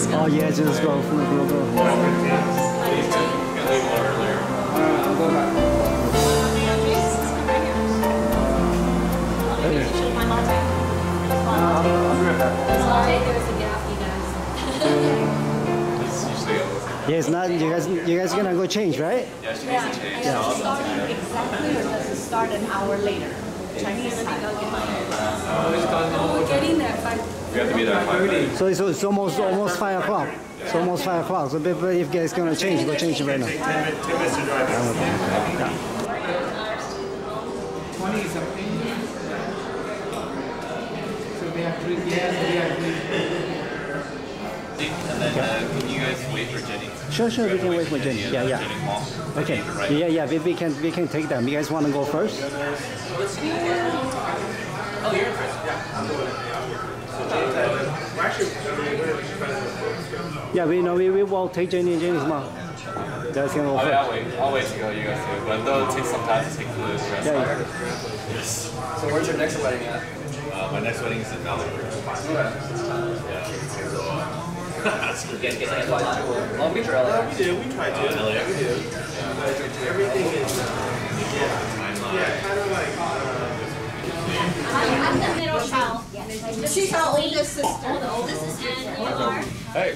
just go. Oh yeah, just go. Yeah, it's not. You guys gonna go change, right? Yeah, she needs to change. Does it start exactly or does it start an hour later? Chinese time. We're getting there. We have to be there at 5:30. So it's almost 5 o'clock. It's almost 5 o'clock. So if you guys gonna change, go change it right now. 10 minutes to drive. Yeah. 20 something. So we have 3 years, we have 3. And then can you guys wait for Jenny? Sure, we can wait for Jenny. Yeah. Okay. Yeah. We can take them. You guys want to go first? Oh, you're first. Yeah, we will take Jenny and Jenny's mom. Guys can go first. I'll wait to go. You guys do. But though it takes some time to take the dress. Yeah. Yes. So where's your next wedding at? My next wedding is in Valley. You guys get like Long Beach or LA? We do. We try to. LA. We do. Everything is. Kind of like. I'm the middle child. She's our oldest sister. Oh, the oldest sister. And you are? Hey.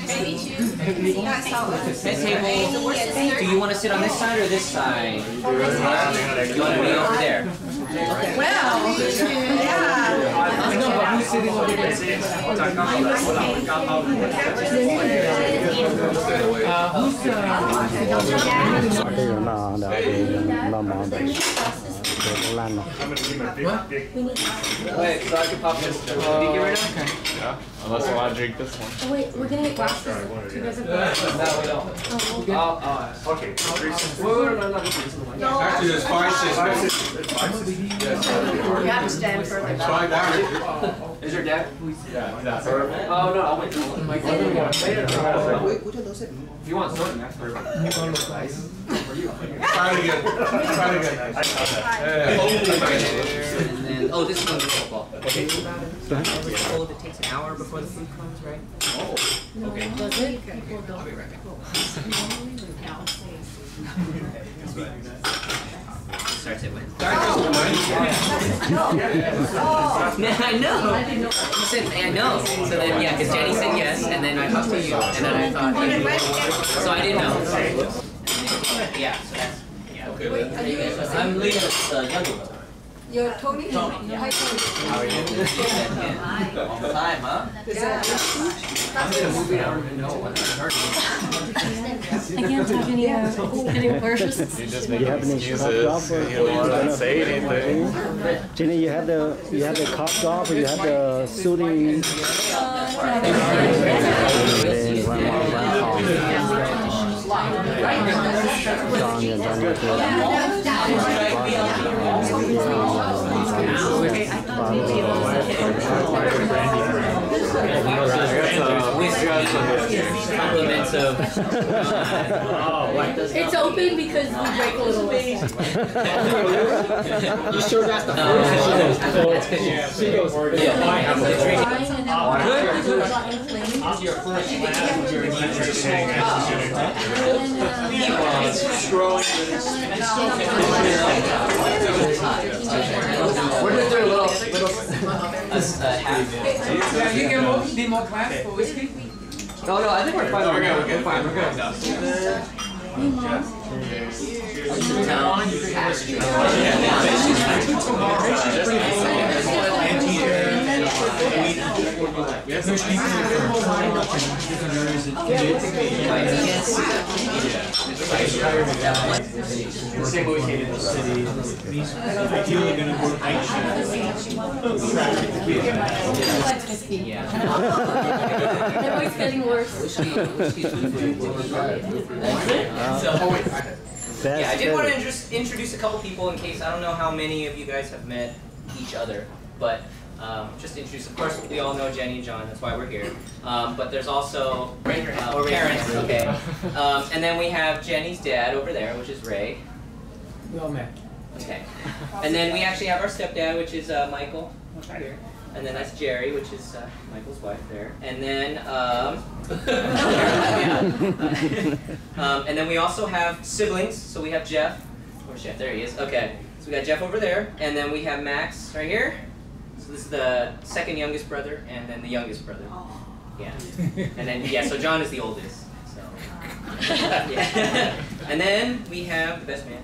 Maybe two. That's how it is. Head table. Do you want to sit on this side or this side? You want to be over there? Well, yeah. I know, but who's sitting over there? Lan. Wait, so I can pop this. Did you get rid of it? Yeah. Unless you want to drink this one. Oh, wait, we're gonna get glasses. You guys have glasses? No, we don't. Okay. No. Actually, there's 5 sisters. You have to stand further back. 5 down. Is your dad? Yeah. Oh, no, I'll wait. If you want something, that's perfect. Try it again. And then, oh, this is going to be football. Okay. Oh, it takes an hour before the food comes, right? Oh. Okay. Does it? I'll be right back. Starts at when? I know. You said I know. So then, yeah, because Jenny said yes, and then I talked to you, and then I thought, so I didn't know. Yeah, so that's, yeah. Wait, are you guys? I'm Leah's younger brother. You're Tony? Tony. Hi, Tony. How are you? All the time, huh? Is that I'm in a movie, I don't even know what I heard. I can't talk any worse. You just make You have any excuses. cough drop or You don't want to say anything. Jenny, you have the cough drop or you have the soothing. Compliments of. It's open because we break a little less. You sure that's the first? That's because she goes. We're just doing a little half. You can need more class for whiskey? No, I think we're fine. We're fine. We're good. Same way we came in the city. Ideally going to work night shift. They're always getting worse. Yeah, I did want to introduce a couple people in case, I don't know how many of you guys have met each other, but just introduce, of course, we all know Jenny and John, that's why we're here. But there's also parents, okay. And then we have Jenny's dad over there, which is Ray. We all met. Okay. And then we actually have our stepdad, which is Michael, over here. And then that's Jerry, which is Michael's wife there. And then, and then we also have siblings. So we have Jeff. Where's Jeff? There he is. Okay. So we got Jeff over there. And then we have Max right here. So this is the second youngest brother, and then the youngest brother. Yeah. And then, yeah, so John is the oldest. So. Yeah. And then we have the best man,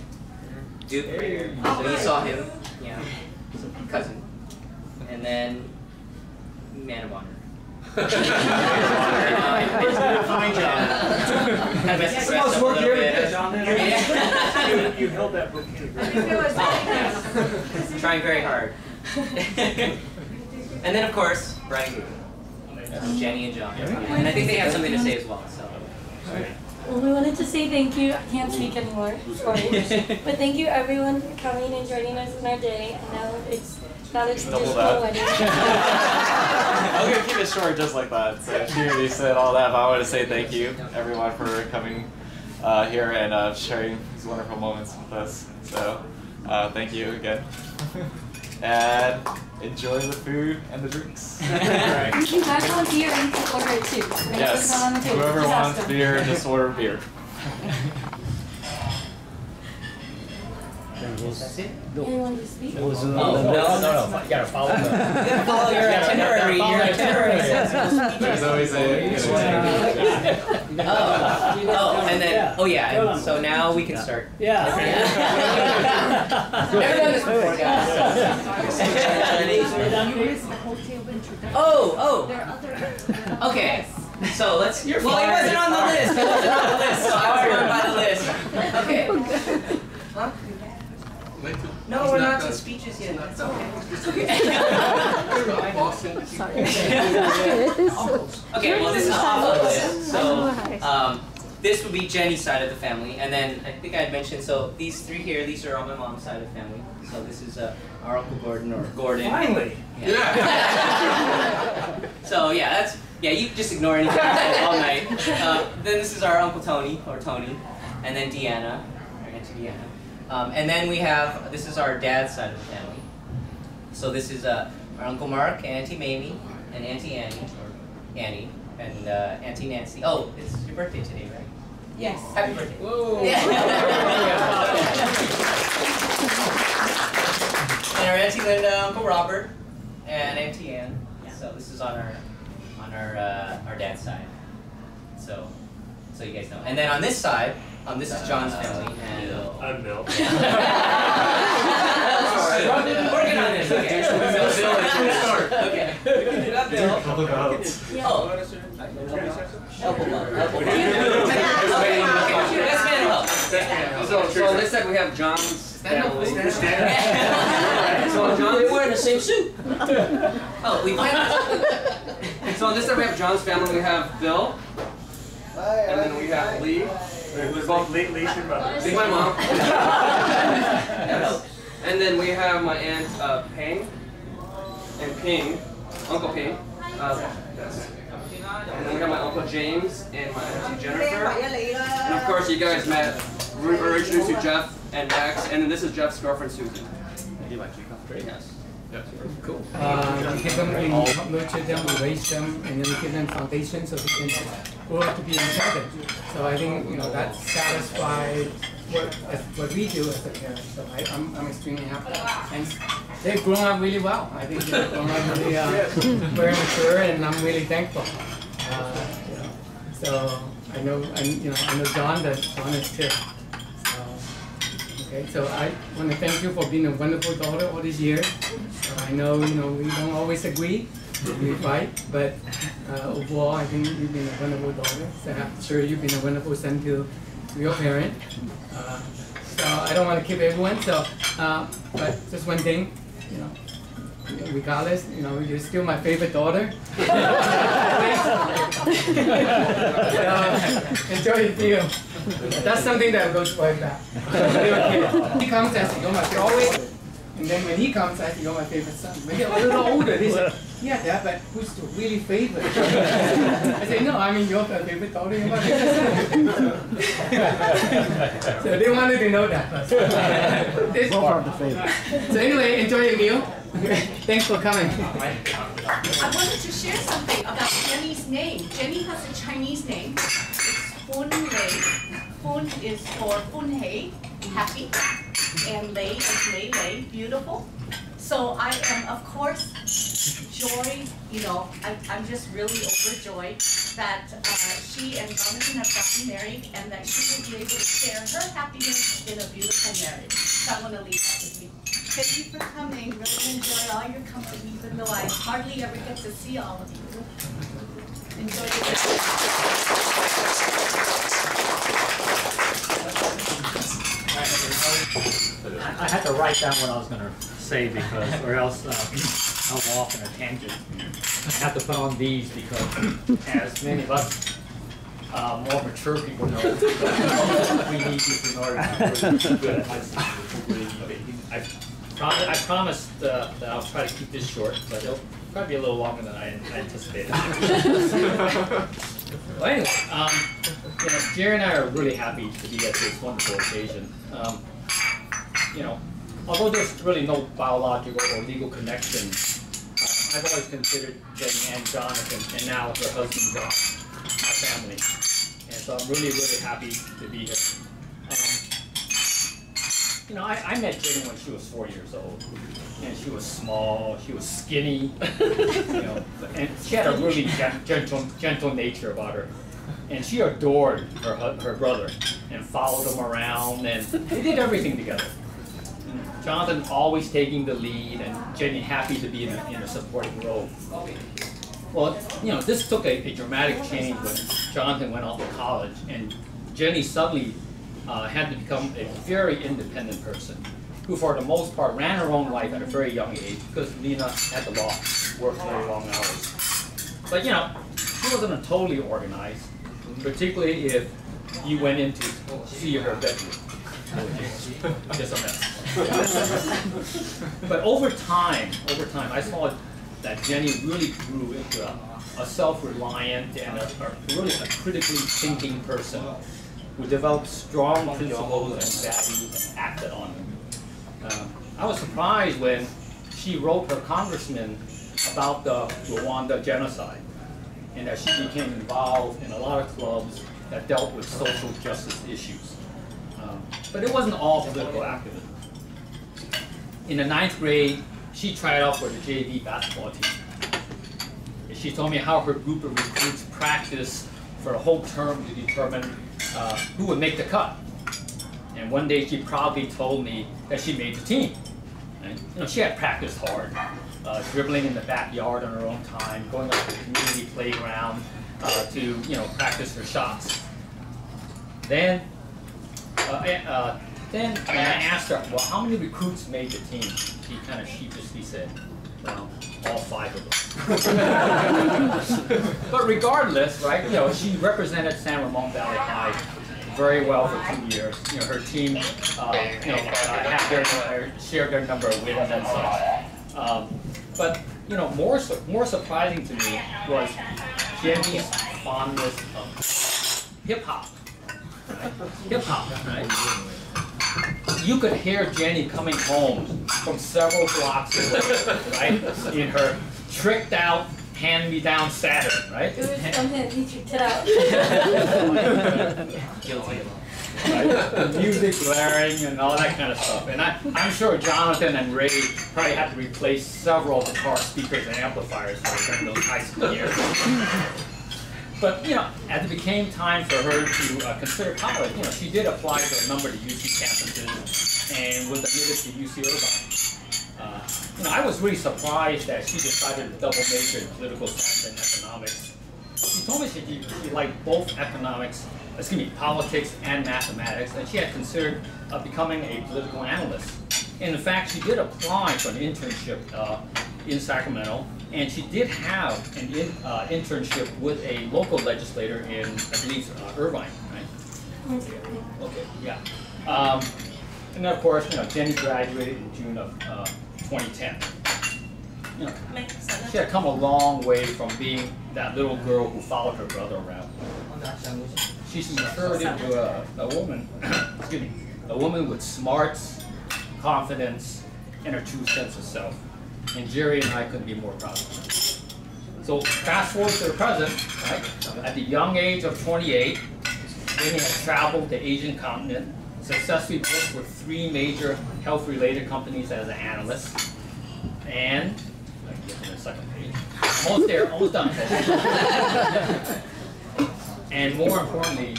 Duke right here. So you saw him. Yeah. So cousin. And then man of honor. Fine job. You held that book in. Trying very hard. And then of course, Brian, Jenny and John. And I think they have something to say as well. So. Well, we wanted to say thank you. I can't speak anymore, sorry. But thank you everyone for coming and joining us in our day. And now it's not a traditional wedding. I'm going to keep it short just like that. So she already said all that, but I want to say thank you everyone for coming here and sharing these wonderful moments with us. So thank you again. And enjoy the food and the drinks. You guys want beer, you can order it too. Yes, on the table. whoever wants beer, just order beer. Anyone to speak? No. You gotta follow your itinerary. Your itinerary says There's always a and then and so now we can start. Yeah. Never done this before, guys. Okay. So let's. Well, he wasn't on the list. He wasn't on the list, so I was going by the list. Okay. Huh? No, we're not to speeches yet. It's okay. Okay, well, this is off the list. So, this would be Jenny's side of the family, and then I think I had mentioned. So these three here, these are on my mom's side of the family. So this is our Uncle Gordon or Gordon. Finally. Yeah. So yeah, that's you just ignore anything all night. Then this is our Uncle Tony or Tony, and then Deanna, our Auntie Deanna. And then we have, this is our dad's side of the family. So this is our Uncle Mark, Auntie Mamie, and Auntie Annie, or Annie, and Auntie Nancy. Oh, it's your birthday today, right? Yes. Happy birthday. Whoa. And our Auntie Linda, Uncle Robert, and Auntie Ann. So this is on our dad's side. So you guys know. And then on this side, this is John's family, and I'm Bill. Working on this. Okay. Okay. Bill. So on this side we have John's family. So John, we're wearing the same suit. Oh, we So on this side we have John's family. We have Bill, and then we have Lee. We're both Lee's your mother. Lee's my mom. Yes. And then we have my aunt Peng and Ping, Uncle Ping. Yes. And then we have my Uncle James and my Auntie Jennifer. And of course you guys met. We were introduced to Jeff and Max, and then this is Jeff's girlfriend Susan. Yes. Cool. We give them, we nurture them, we raise them, and then we give them foundation so they can grow up to be independent. So I think that satisfies what we do as a parent. So I'm extremely happy, and they've grown up really well. I think they've grown up really very mature, and I'm really thankful. So I know John. That John is too. Okay, so I want to thank you for being a wonderful daughter all these years. I know, we don't always agree, we fight, but overall, I think you've been a wonderful daughter. So I'm sure you've been a wonderful son to your parent. So I don't want to keep everyone. So, but just one thing, regardless, you're still my favorite daughter. Enjoy the deal. That's something that goes way back. He comes as always, And then when he comes, I say, you're my favorite son. When they're a little older, they say, yeah, Dad, but who's the really favorite? I say, no, I mean, you're my favorite daughter, you're my favorite son. So they wanted to know that first. This part. The favorite. So anyway, enjoy your meal. Thanks for coming. I wanted to share something about Jenny's name. Jenny has a Chinese name. It's Fun Lei. Fun is for Fun Hei, happy, and Lei is Lei Lei, beautiful. So I am, of course, joy. You know, I'm just really overjoyed that she and Jonathan have gotten married, and that she will be able to share her happiness in a beautiful marriage. So I want to leave that with you. Thank you for coming. Really enjoy all your company, even though I hardly ever get to see all of you. Enjoy your I had to write down what I was going to say because, or else I'll go off in a tangent. I have to put on these because, as many of us more mature people know, we need these in order to do good at high school. I promised that I'll try to keep this short, but it'll probably be a little longer than I anticipated. Well, anyway, you know, Jerry and I are really happy to be at this wonderful occasion. You know, although there's really no biological or legal connection, I've always considered Jenny and Jonathan, and now her husband John, my family. And so I'm really, really happy to be here. You know, I met Jenny when she was 4 years old, and she was small, she was skinny, you know, and she had a really gentle nature about her. And she adored her brother and followed him around, and they did everything together. And Jonathan always taking the lead, and Jenny happy to be in a supporting role. Well, you know, this took a dramatic change when Jonathan went off to college, and Jenny suddenly had to become a very independent person, who for the most part ran her own life at a very young age because Lena had the law, worked very long hours. But you know, she wasn't totally organized, particularly if you went in to see her bedroom, which is just a mess. But over time, I saw that Jenny really grew into a self-reliant and really a critically thinking person who developed strong principles and values and acted on them. I was surprised when she wrote her congressman about the Rwanda genocide, and that she became involved in a lot of clubs that dealt with social justice issues. But it wasn't all political activism. In the 9th grade, she tried out for the JV basketball team. And she told me how her group of recruits practiced for a whole term to determine who would make the cut. And one day she proudly told me that she made the team. And, you know, she had practiced hard, dribbling in the backyard on her own time, going up to the community playground to, you know, practice her shots. Then when I asked her, well, how many recruits made the team? She kind of sheepishly said, well, all 5 of them. But regardless, right, you know, she represented San Ramon Valley High very well for 2 years. You know, her team, you know, shared their number of wins and such. But you know, more surprising to me was Jenny's fondness of hip hop. Right? Hip hop, right? You could hear Jenny coming home from several blocks away, right? In her tricked out hand-me-down Saturn, right? It was something that you tricked it out. Guilty. Right? The music blaring and all that kind of stuff. And I'm sure Jonathan and Ray probably had to replace several of the car speakers and amplifiers during those high school years. But, you know, as it became time for her to consider college, you know, she did apply to a number of UC campuses and was admitted to UC Irvine. You know, I was really surprised that she decided to double major in political science and economics. She told me she liked both politics and mathematics, and she had considered becoming a political analyst. And in fact, she did apply for an internship in Sacramento, and she did have an internship with a local legislator in, I believe, Irvine, right? Okay, yeah. And of course, Jenny graduated in June of 2010. She had come a long way from being that little girl who followed her brother around. She's matured into a woman, excuse me, a woman with smarts, confidence, and a true sense of self. And Jerry and I couldn't be more proud of her. So fast forward to the present, right? At the young age of 28, Jenny has traveled the Asian continent, successfully worked with 3 major health-related companies as an analyst, and I can get to the second page. Almost there, almost done. And more importantly,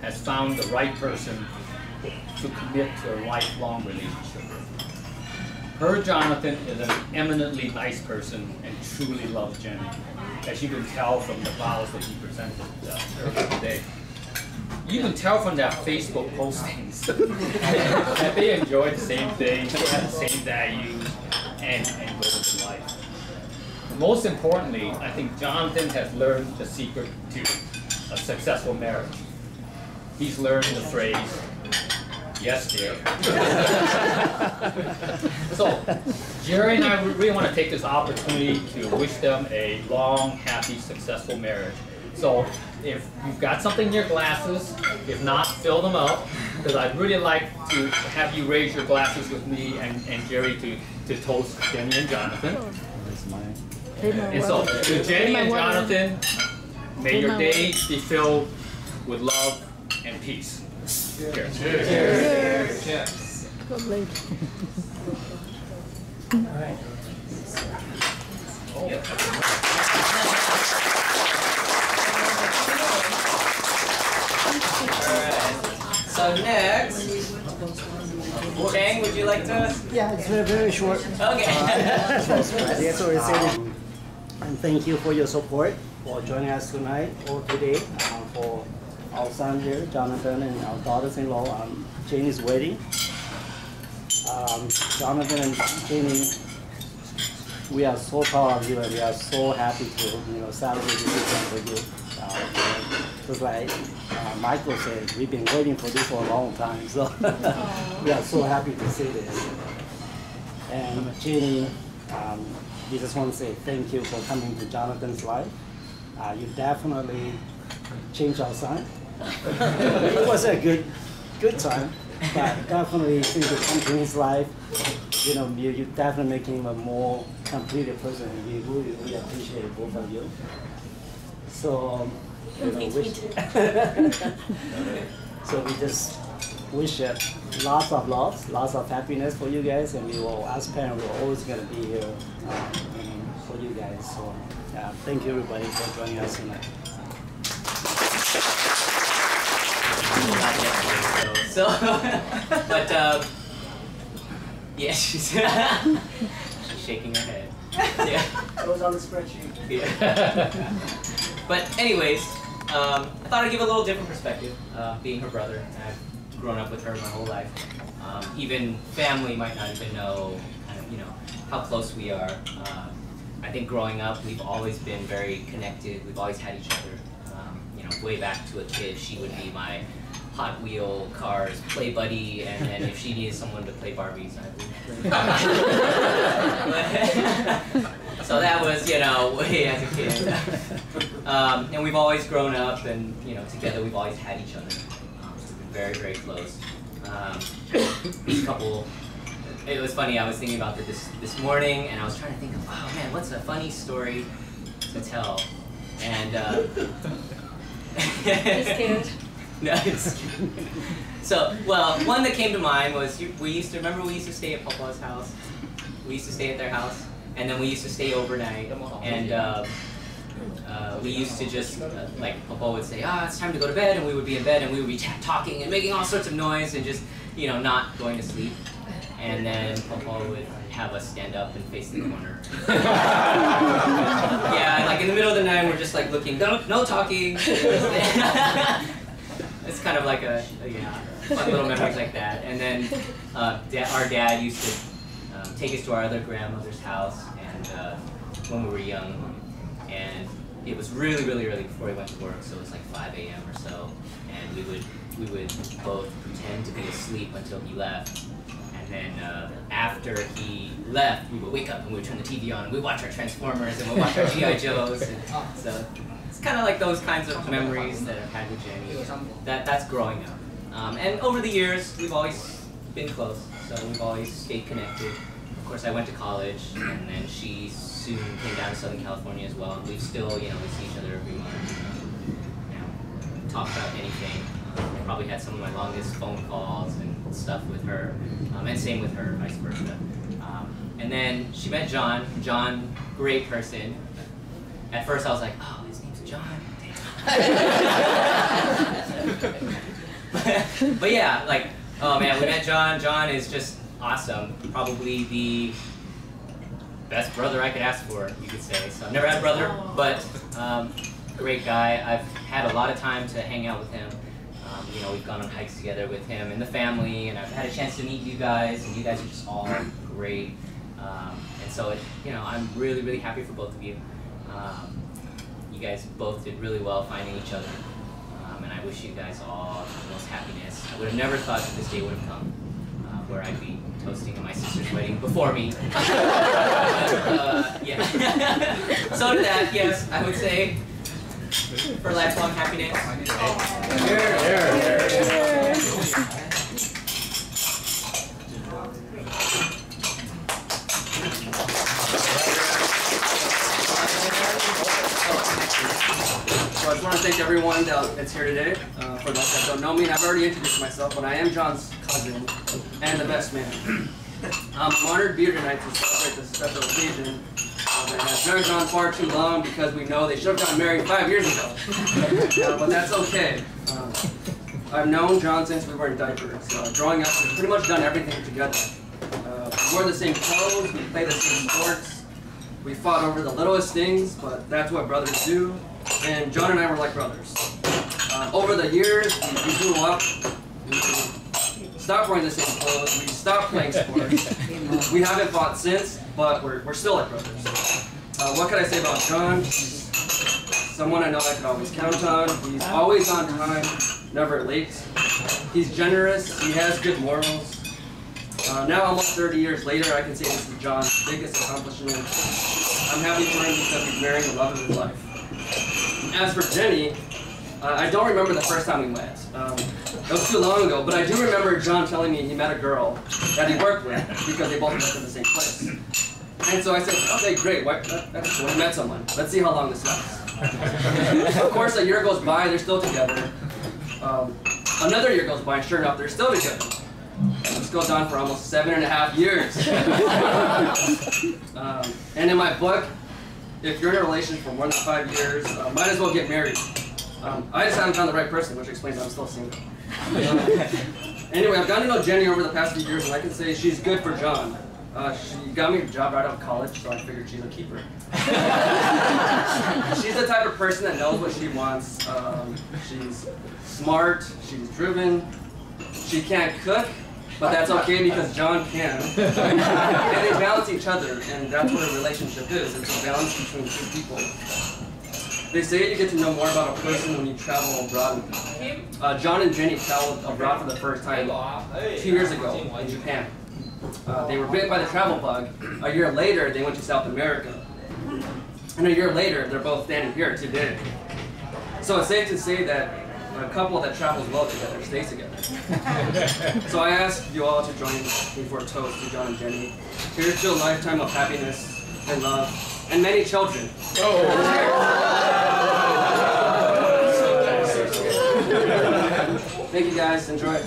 has found the right person to commit to a lifelong relationship with. Her Jonathan is an eminently nice person and truly loves Jenny, as you can tell from the vows that he presented earlier today. You can tell from their Facebook postings that they enjoy the same things, they have the same values, and goals in life. Most importantly, I think Jonathan has learned the secret to a successful marriage. He's learned the phrase, yes, dear. So, Jerry and I really want to take this opportunity to wish them a long, happy, successful marriage. So, if you've got something in your glasses, if not, fill them up, because I'd really like to have you raise your glasses with me and Jerry to toast Jenny and Jonathan. And so, to Jenny and Jonathan, may your days be filled with love and peace. Cheers. Cheers. Cheers. God bless. All right. Oh. Yep. So next, Chang, would you like to? Yeah, it's very, very short. Okay. That's already said. And thank you for your support, for joining us tonight or today, for our son here, Jonathan, and our daughters-in-law, Janie's wedding. Jonathan and Janie, we are so proud of you, and we are so happy to, celebrate this event with you. Just like Michael said, we've been waiting for this for a long time, so we are so happy to see this. And Janie, we just want to say thank you for coming to Jonathan's life. You definitely changed our son. It was a good time, but definitely since you come to his life, you definitely make him a more completed person. We really appreciate both of you. So, so we just wish lots of love, lots of happiness for you guys, and we will, as parents, we're always going to be here for you guys. So, thank you everybody for joining us tonight. So, but yeah, she's shaking her head. Yeah, It was on the spreadsheet. yeah. But anyways, I thought I'd give a little different perspective. Being her brother, I've grown up with her my whole life. Even family might not even know, how close we are. I think growing up, we've always been very connected. We've always had each other. Way back to a kid, she would be my Hot Wheel cars play buddy, and then if she needed someone to play Barbies, I would play. So that was, way as a kid. And we've always grown up, and together we've always had each other. We've been very, very close. This couple. It was funny. I was thinking about this morning, and I was trying to think of, oh man, what's a funny story to tell? And Just scared. no, so, well, one that came to mind was we used to stay at Papa's house. We used to stay at their house, and then we used to stay overnight. And we used to just like Papa would say, it's time to go to bed, and we would be in bed, and we would be talking and making all sorts of noise and just not going to sleep. And then Papa would have us stand up and face the corner. Yeah, like in the middle of the night, we're just like looking, no talking. It's kind of like fun little memories like that. And then our dad used to take us to our other grandmother's house, and when we were young, and it was really, really early before we went to work, so it was like 5 a.m. or so, and we would we would both pretend to be asleep until he left. And then after he left, we would wake up and we would turn the TV on and we'd watch our Transformers and we'd watch our G.I. Joes. And so it's kind of like those kinds of memories that I've had with Jenny. That's growing up. And over the years, we've always been close, so we've always stayed connected. Of course, I went to college, and then she soon came down to Southern California as well. And we still, we see each other every month. Talk about anything. I probably had some of my longest phone calls and stuff with her, and same with her, vice versa. And then she met John. John, great person. At first, I was like, oh, his name's John. But yeah, like, oh man, we met John. John is just awesome. Probably the best brother I could ask for, you could say. So I've never had a brother, but great guy. I've had a lot of time to hang out with him. We've gone on hikes together with him and the family, and I've had a chance to meet you guys, and you guys are just all great. And so, I'm really, really happy for both of you. You guys both did really well finding each other. And I wish you guys all the most happiness. I would have never thought that this day would have come, where I'd be toasting at my sister's wedding before me. Yeah. So to that, yes, I would say for lifelong happiness. So I just want to thank everyone that's here today. For those that don't know me, and I've already introduced myself, but I am John's cousin and the best man. I'm honored to be here tonight to celebrate this special occasion. It has dragged on far too long because we know they should have gotten married 5 years ago. But that's okay. I've known John since we were in diapers. Growing up, we've pretty much done everything together. We wore the same clothes, we played the same sports. We fought over the littlest things, but that's what brothers do. And John and I were like brothers. Over the years, we grew up, we stopped wearing the same clothes, we stopped playing sports. We haven't fought since, but we're still like brothers. What can I say about John? He's someone I know I can always count on. He's always on time, never late. He's generous, he has good morals. Now, almost 30 years later, I can say this is John's biggest accomplishment. I'm happy for him because he's marrying the love of his life. As for Jenny, I don't remember the first time we met. It was too long ago, but I do remember John telling me he met a girl that he worked with because they both worked in the same place. And so I said, okay, great, we met someone. Let's see how long this lasts. Of course, a year goes by, they're still together. Another year goes by, and sure enough, they're still together. This goes on for almost 7.5 years. And in my book, if you're in a relationship for more than 5 years, might as well get married. I just haven't found the right person, which explains I'm still single. Anyway, I've gotten to know Jenny over the past few years, and I can say she's good for John. She got me a job right out of college, so I figured she's a keeper. She's the type of person that knows what she wants. She's smart, she's driven, she can't cook, but that's okay because John can. And they balance each other, and that's what a relationship is. It's a balance between two people. They say you get to know more about a person when you travel abroad with them. John and Jenny traveled abroad for the first time 2 years ago in Japan. They were bit by the travel bug. A year later, they went to South America. And a year later, they're both standing here today. So it's safe to say that a couple that travels well together stays together. So I ask you all to join me for a toast to John and Jenny. Here's to a lifetime of happiness and love and many children. Thank you guys. Enjoy. All right.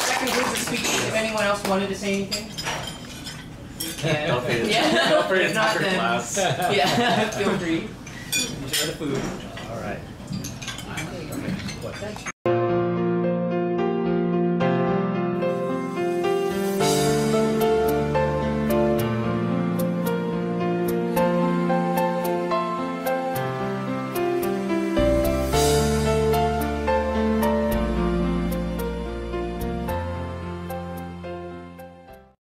That concludes the speaking. If anyone else wanted to say anything? Feel free to, Yeah. feel free to If not, talk your then- class. Yeah, feel free. Enjoy the food. All right.